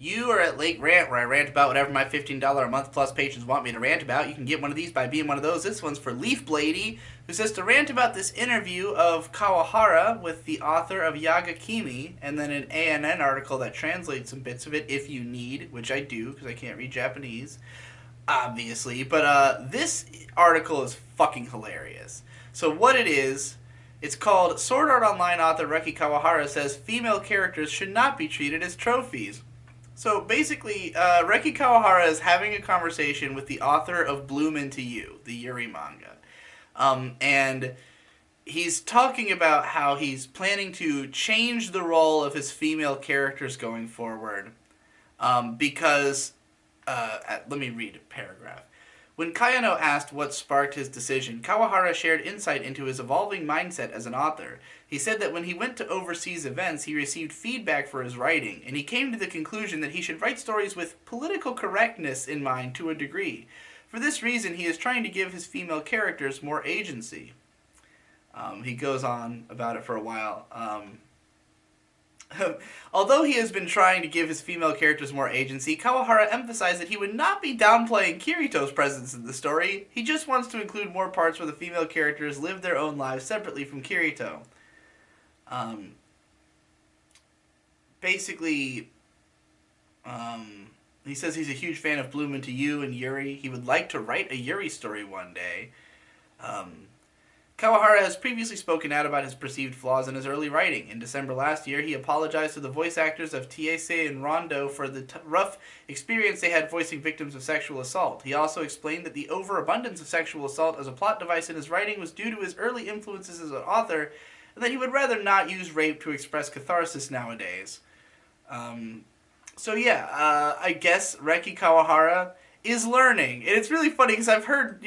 You are at Lake Rant, where I rant about whatever my $15 a month plus patrons want me to rant about. You can get one of these by being one of those. This one's for Leaf Blady, who says to rant about this interview of Kawahara with the author of Yagakimi, and then an ANN article that translates some bits of it if you need, which I do, because I can't read Japanese, obviously. But this article is fucking hilarious. So what it is, it's called Sword Art Online author Reki Kawahara says female characters should not be treated as trophies. So basically, Reki Kawahara is having a conversation with the author of Bloom Into You, the Yuri manga. And he's talking about how he's planning to change the role of his female characters going forward. Because, let me read a paragraph. When Kayano asked what sparked his decision, Kawahara shared insight into his evolving mindset as an author. He said that when he went to overseas events, he received feedback for his writing, and he came to the conclusion that he should write stories with political correctness in mind to a degree. For this reason, he is trying to give his female characters more agency. He goes on about it for a while. Although he has been trying to give his female characters more agency, Kawahara emphasized that he would not be downplaying Kirito's presence in the story. He just wants to include more parts where the female characters live their own lives separately from Kirito. Basically, he says he's a huge fan of Bloom Into You and Yuri. He would like to write a Yuri story one day. Kawahara has previously spoken out about his perceived flaws in his early writing. In December last year, he apologized to the voice actors of Tiese and Rondo for the rough experience they had voicing victims of sexual assault. He also explained that the overabundance of sexual assault as a plot device in his writing was due to his early influences as an author, and that he would rather not use rape to express catharsis nowadays. I guess Reki Kawahara is learning. And it's really funny because I've heard,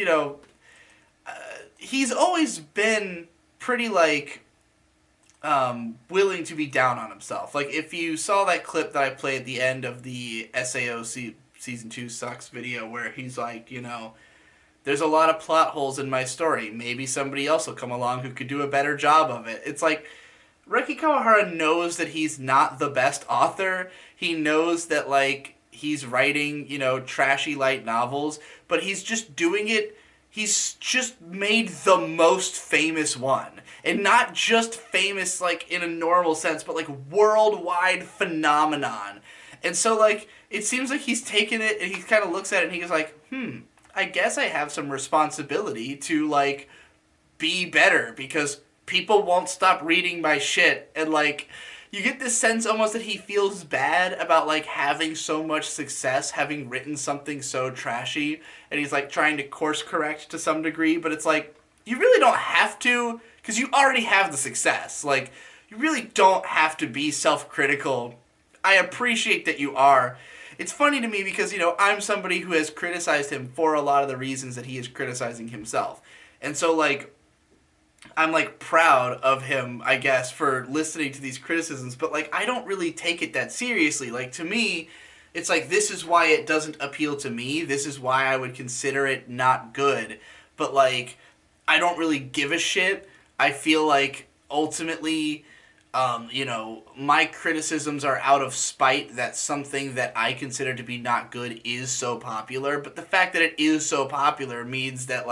he's always been pretty, willing to be down on himself. Like, if you saw that clip that I played at the end of the SAO Season 2 Sucks video where he's like, there's a lot of plot holes in my story. Maybe somebody else will come along who could do a better job of it. It's like, Reki Kawahara knows that he's not the best author. He knows that, he's writing, trashy light novels, but he's just doing it. He's just made the most famous one. And not just famous, in a normal sense, but, worldwide phenomenon. And so, it seems like he's taken it and he kind of looks at it and he's like, I guess I have some responsibility to, be better because people won't stop reading my shit. And, you get this sense almost that he feels bad about, having so much success, having written something so trashy, and he's, trying to course correct to some degree, but it's you really don't have to, because you already have the success. You really don't have to be self-critical. I appreciate that you are. It's funny to me because, I'm somebody who has criticized him for a lot of the reasons that he is criticizing himself. And so, I'm, proud of him, I guess, for listening to these criticisms, but, I don't really take it that seriously. To me, it's this is why it doesn't appeal to me. This is why I would consider it not good. But, I don't really give a shit. I feel ultimately, my criticisms are out of spite that something that I consider to be not good is so popular. But the fact that it is so popular means that,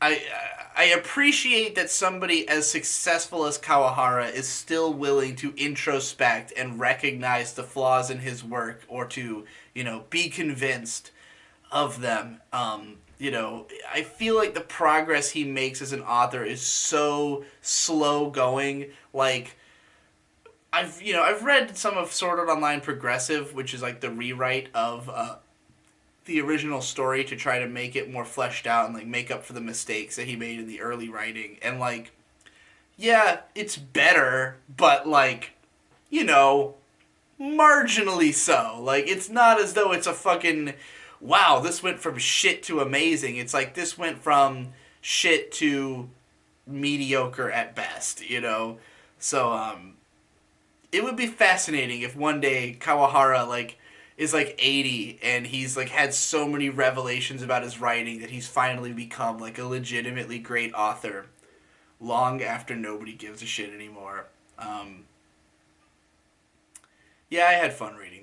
I appreciate that somebody as successful as Kawahara is still willing to introspect and recognize the flaws in his work or to, be convinced of them. I feel like the progress he makes as an author is so slow going. I've read some of Sword Art Online Progressive, which is the rewrite of the original story to try to make it more fleshed out and make up for the mistakes that he made in the early writing. And yeah, it's better, but marginally so. It's not as though it's a fucking wow, this went from shit to amazing. It's this went from shit to mediocre at best, So it would be fascinating if one day Kawahara is 80 and he's had so many revelations about his writing that he's finally become a legitimately great author long after nobody gives a shit anymore. Yeah, I had fun reading